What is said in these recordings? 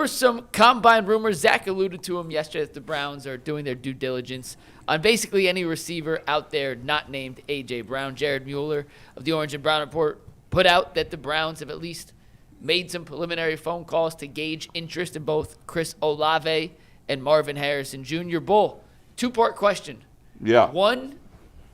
were some combine rumors. Zach alluded to them yesterday that the Browns are doing their due diligence on basically any receiver out there not named A.J. Brown. Jared Mueller of the Orange and Brown Report put out that the Browns have at least made some preliminary phone calls to gauge interest in both Chris Olave and Marvin Harrison Jr. Bull, two-part question. Yeah. One,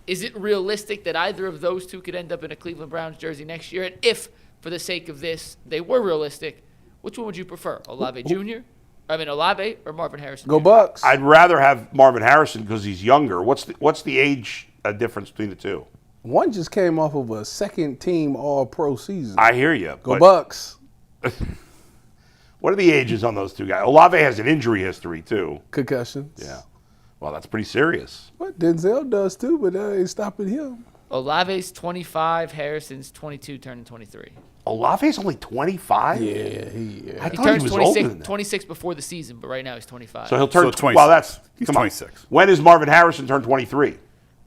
is it realistic that either of those two could end up in a Cleveland Browns jersey next year? And if, for the sake of this, they were realistic, which one would you prefer, Olave or Marvin Harrison Go Jr.? Bucks. I'd rather have Marvin Harrison because he's younger. What's the age difference between the two? One just came off of a second-team All-Pro season. I hear you. Go Bucks. What are the ages on those two guys? Olave has an injury history, too. Concussions. Yeah. Well, that's pretty serious. What Denzel does, too, but that ain't stopping him. Olave's 25, Harrison's 22, turning 23. Olave's only 25? Yeah, I He thought turns he was 26, older than that. 26 before the season, but right now he's 25. So he'll turn 26. Well, that's He's come on. 26. When is Marvin Harrison turn 23?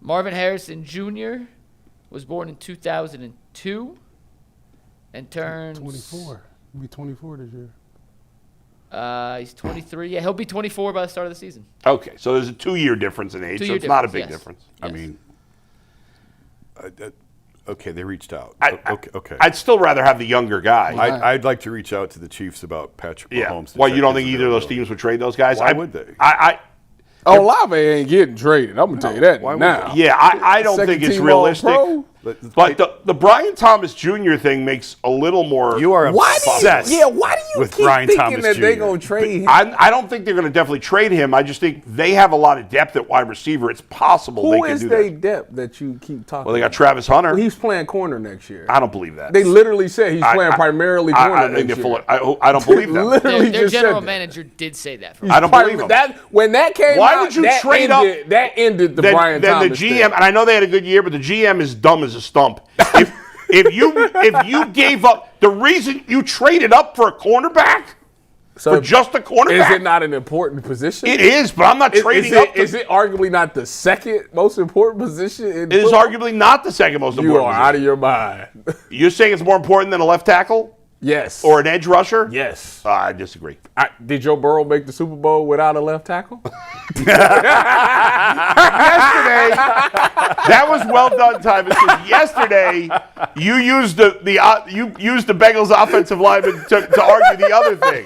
Marvin Harrison Jr. was born in 2002 and turns 24. He'll be 24 this year. He's 23. Yeah, he'll be 24 by the start of the season. Okay, so there's a 2-year difference in age, so 2 year it's not a difference, big yes. difference. I Yes. mean, okay, they reached out. Okay. I'd still rather have the younger guy. I'd like to reach out to the Chiefs about Patrick Mahomes. Well, you don't think either of those teams would trade those guys? Why would they? Olave ain't getting traded. I'm going to tell you that now. I don't think it's Second-team realistic. All-Pro? But the Brian Thomas Jr. thing makes a little more. You are obsessed. Why do you with keep Brian thinking Thomas that they're Jr. going to trade him? I don't think they're going to definitely trade him. I just think they have a lot of depth at wide receiver. It's possible they Who can is do they that. depth that you keep talking Well, they got about? Travis Hunter. Well, he's playing corner next year. I don't believe that. They literally said he's playing primarily corner next year. I don't believe that. Literally Their just said general that. manager did say that. I don't believe him. When that came Why out, would you that trade ended, that ended the Brian then Thomas the GM, thing. and I know they had a good year, but the GM is dumb as a stump. If you gave up, the reason you traded up for a cornerback, for just a cornerback. Is it not an important position? It is, but I'm not trading up. Is it arguably not the second most important position in It is football? arguably not the second most important You are position. out of your mind. You're saying it's more important than a left tackle? Yes. Or an edge rusher? Yes. I disagree. Did Joe Burrow make the Super Bowl without a left tackle? Yesterday, that was well done, Tyvis. Yesterday, you used the Bengals offensive lineman to argue the other thing.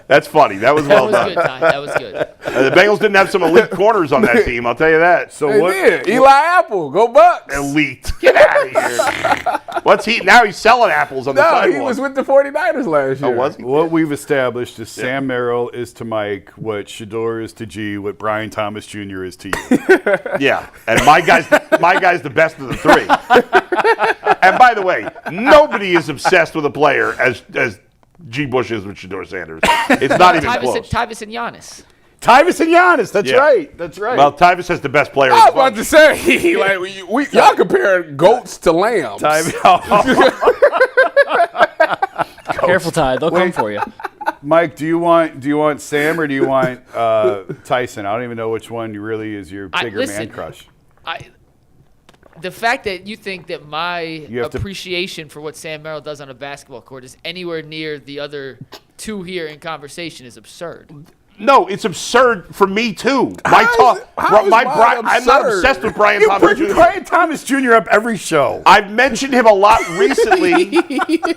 That's funny. That was well done. Good, Ty. That was good. The Bengals didn't have some elite corners on that team, I'll tell you that. So what? Did. Eli Apple, go Bucks. Elite. Get out of here. What's he? Now he's selling apples on the sidewalk. No, he was with the 49ers last year. Oh, was he? What we've established is Sam Merrill is to Mike what Shador is to G, what Brian Thomas Jr. is to you. Yeah, and my guy's the best of the three. And by the way, nobody is obsessed with a player as G. Bush is with Shador Sanders. It's not even close. Tyvis and Giannis. Tyvis and Giannis. That's Yeah. right. That's right. Well, Tyvis has the best player. I was about to say, like, y'all comparing goats to lambs. Careful, Ty. They'll come for you. Mike, do you want Sam or do you want Tyson? I don't even know which one really is your bigger man crush. The fact that you think that my appreciation for what Sam Merrill does on a basketball court is anywhere near the other two here in conversation is absurd. No, it's absurd for me too. I'm not obsessed with Brian Thomas Jr. Brian Thomas Jr. up every show. I've mentioned him a lot recently.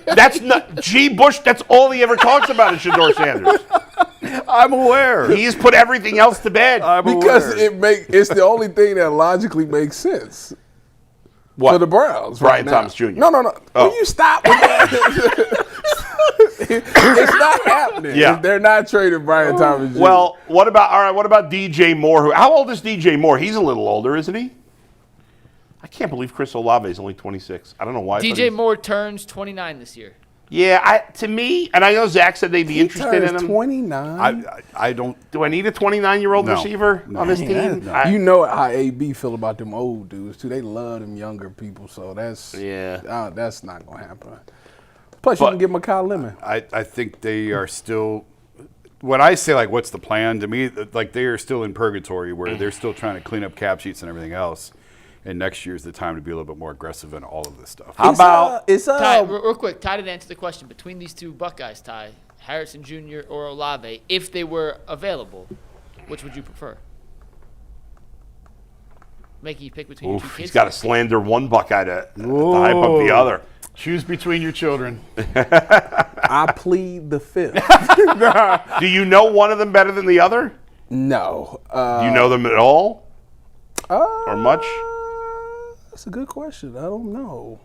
That's not G. Bush. That's all he ever talks about is Shador Sanders. I'm aware. He's put everything else to bed. Because it's the only thing that logically makes sense. What? For the Browns, Brian right Thomas now. Jr. No. Oh. Will you stop with that? It's not happening. Yeah. They're not trading Brian Thomas Jr. Well, what about DJ Moore? How old is DJ Moore? He's a little older, isn't he? I can't believe Chris Olave is only 26. I don't know why. DJ Moore turns 29 this year. Yeah, to me, and I know Zach said they'd be interested in him. 29. I don't. Do I need a 29-year-old receiver on this team? No. You know how AB feel about them old dudes too. They love them younger people, so that's not gonna happen. Plus, you can get Mikal Lemon. I think they are still. When I say like, what's the plan? To me, like they are still in purgatory where they're still trying to clean up cap sheets and everything else. And next year's the time to be a little bit more aggressive in all of this stuff. How about Ty, real quick, Ty didn't answer the question. Between these two Buckeyes, Ty, Harrison Jr. or Olave, if they were available, which would you prefer? Making you pick between your two kids. He's got to slander one Buckeye to hype up the other. Choose between your children. I plead the fifth. Do you know one of them better than the other? No. Do you know them at all? Or much? That's a good question. I don't know.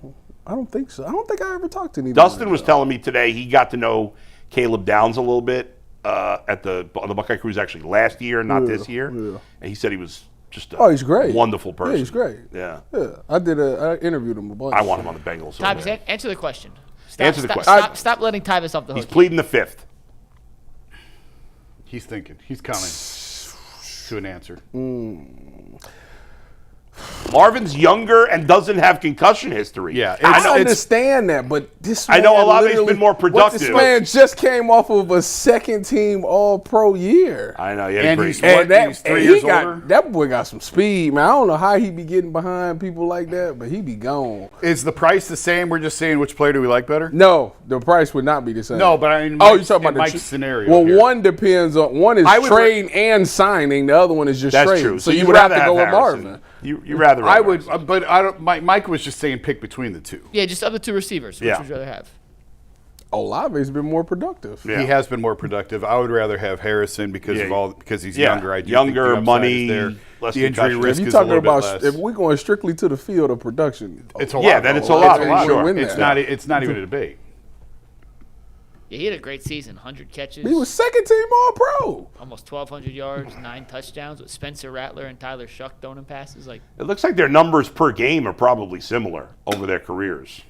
I don't think so. I don't think I ever talked to anyone. Dustin was telling me today he got to know Caleb Downs a little bit on the Buckeye Cruise actually last year, not this year. Yeah. And he said he was just a he's great. wonderful person. Yeah, he's great. Yeah. Yeah. I interviewed him a bunch. I want him on the Bengals. So Tyvis, bad. answer the question. Answer the question. Stop letting Tyvis off the hook. He's pleading the fifth. He's thinking. He's coming to an answer. Marvin's younger and doesn't have concussion history. Yeah, I understand that, but this man I know Olave's literally- been more productive. This man just came off of a second-team All-Pro year. I know. Yeah, And he's he's 3 years older. That boy got some speed, man. I don't know how he be getting behind people like that, but he be gone. Is the price the same? We're just saying which player do we like better? No, the price would not be the same. No, but I mean, you're talking about the Mike's scenario. Well, here. one depends on one is I would trading and signing. The other one is just That's trading. true. So you you would have rather to go with Harrison. Marvin. You rather. I would, Harrison. but I don't. Mike was just saying pick between the two. Yeah, just other two receivers. Which Yeah. would you rather have? Olave's been more productive. Yeah. He has been more productive. I would rather have Harrison because he's Yeah. younger. I do Younger, think the upside money, is there. less The injury concussion. risk If you're is a talking little about bit less. if we're going strictly to the field of production, It's a Yeah, lot. then it's a Olave lot. ain't Sure. gonna win It's that. not. It's not even a debate. Yeah, he had a great season. 100 catches. He was second-team All-Pro. almost 1,200 yards, 9 touchdowns with Spencer Rattler and Tyler Shuck throwing him passes. Like, It looks like their numbers per game are probably similar over their careers.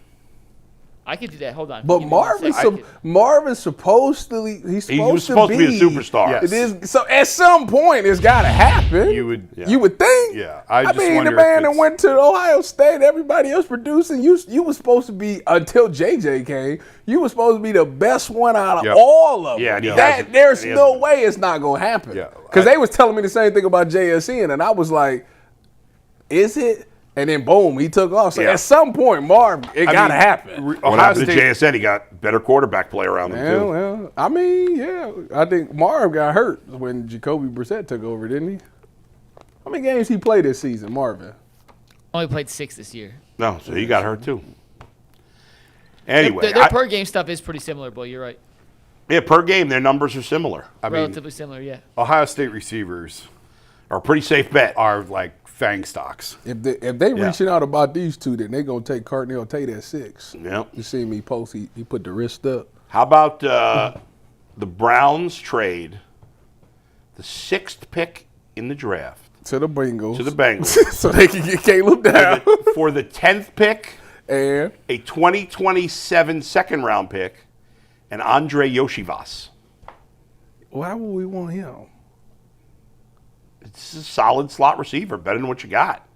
I could do that. Hold on. But Give me one second. Marvin's supposedly he's was supposed to be a superstar. Yes. It is so. At some point, it's got to happen. You would. You would think. Yeah, I just mean, wonder the if man that it's- went to Ohio State, everybody else producing. You was supposed to be until JJ came. You was supposed to be the best one out of Yep. all of them. Yeah, and he that hasn't. there's And he no hasn't. way it's not gonna happen. Yeah, because they was telling me the same thing about JSN, and I was like, is it? And then boom, he took off. So Yeah. at some point, Marv, it gotta happen. What Ohio happened to State. JSN? He got better quarterback play around him, too. Well, I mean, yeah. I think Marv got hurt when Jacoby Brissett took over, didn't he? How many games he played this season, Marvin? Only played 6 this year. No, so he got hurt, too. Anyway, Their per game stuff is pretty similar, but you're right. yeah, per game, their numbers are similar. I mean, Relatively similar, yeah. Ohio State receivers Are a pretty safe bet. are like fang stocks. If they reaching out about these two, then they gonna take Cartnell Tate at 6. Yeah. You see me post? He put the wrist up. How about the Browns trade the 6th pick in the draft To the Bengals. to the Bengals so they can get Caleb down. for the 10th pick, And a 2027 second-round pick, and Andre Yoshivas. why would we want him? It's a solid slot receiver, better than what you got.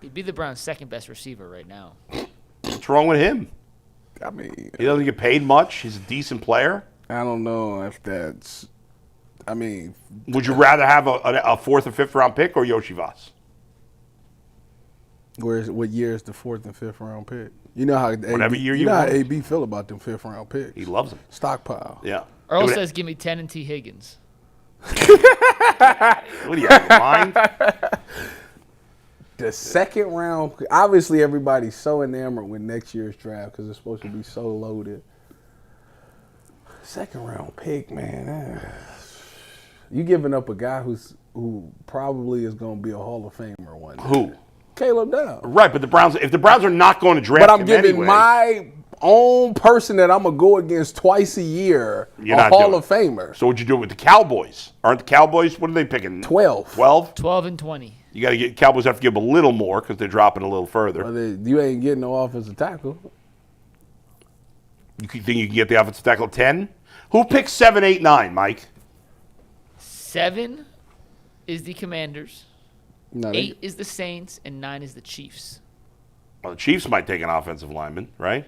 He'd be the Browns' second best receiver right now. What's wrong with him? I mean, He doesn't get paid much. He's a decent player. I don't know if that's. I mean, Would you rather have a 4th or 5th round pick or Yoshivas? what year is the 4th and 5th round pick? You know how Whatever year you you know how want. AB feel about them 5th round picks. He loves them. Stockpile. Yeah. Earl What says, give me 10 and T. Higgins. do you have in mind? The second round, obviously everybody's so enamored with next year's draft because it's supposed to be so loaded. Second round pick, man. You giving up a guy who probably is going to be a Hall of Famer one day. Who? Caleb Down. Right, but if the Browns are not going to draft But I'm him giving anyway, my own person that I'm going to go against twice a year You're a not Hall doing of Famer. So would you do it with the Cowboys? Aren't the Cowboys, what are they picking? 12. 12? 12 and 20. You got to get Cowboys have to give a little more because they're dropping a little further. Well, you ain't getting no offensive tackle. You think you can get the offensive tackle at 10? Who picks 7, 8, 9, Mike? 7 is the Commanders. No, 8 is the Saints, and 9 is the Chiefs. Well, the Chiefs might take an offensive lineman, right?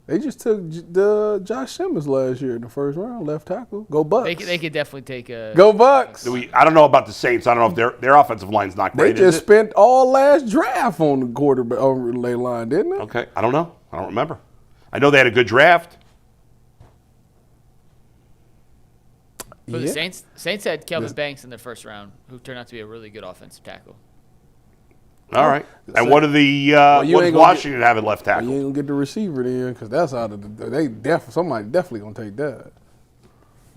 They just took the Josh Simmons last year in the first round, left tackle. Go Bucks. They could definitely take a. Go Bucks. I don't know about the Saints. I don't know if their offensive line's not They great. just spent all last draft on the quarterback overlay line, didn't they? Okay, I don't know. I don't remember. I know they had a good draft. For the Saints had Kelvin Banks in the first round, who turned out to be a really good offensive tackle. All right. And what do the what's Washington have at left tackle? You ain't gonna get the receiver then, because that's out of the. Somebody definitely gonna take that.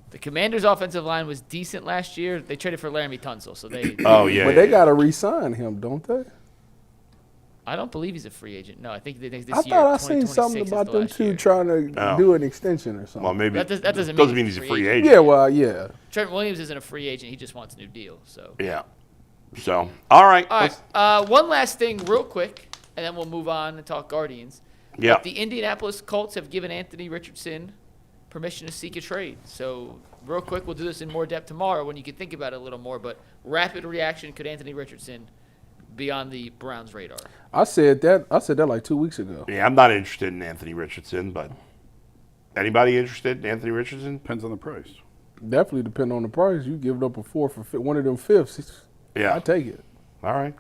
The Commanders' offensive line was decent last year. They traded for Laramie Tunsil, so they. Oh yeah. But they gotta re-sign him, don't they? I don't believe he's a free agent. No, I think this year. I thought I seen something about them two trying to do an extension or something. Well, maybe that doesn't mean he's a free agent. Yeah, well, yeah. Trent Williams isn't a free agent. He just wants a new deal. So. Yeah. So, all right. All right. One last thing, real quick, and then we'll move on and talk Guardians. Yeah. But the Indianapolis Colts have given Anthony Richardson permission to seek a trade. So, real quick, we'll do this in more depth tomorrow when you can think about it a little more. But rapid reaction: could Anthony Richardson be on the Browns' radar? I said that like 2 weeks ago. Yeah, I'm not interested in Anthony Richardson, but anybody interested in Anthony Richardson? Depends on the price. Definitely depend on the price. You give it up a 4th for one of them fifths. Yeah. I take it. All right.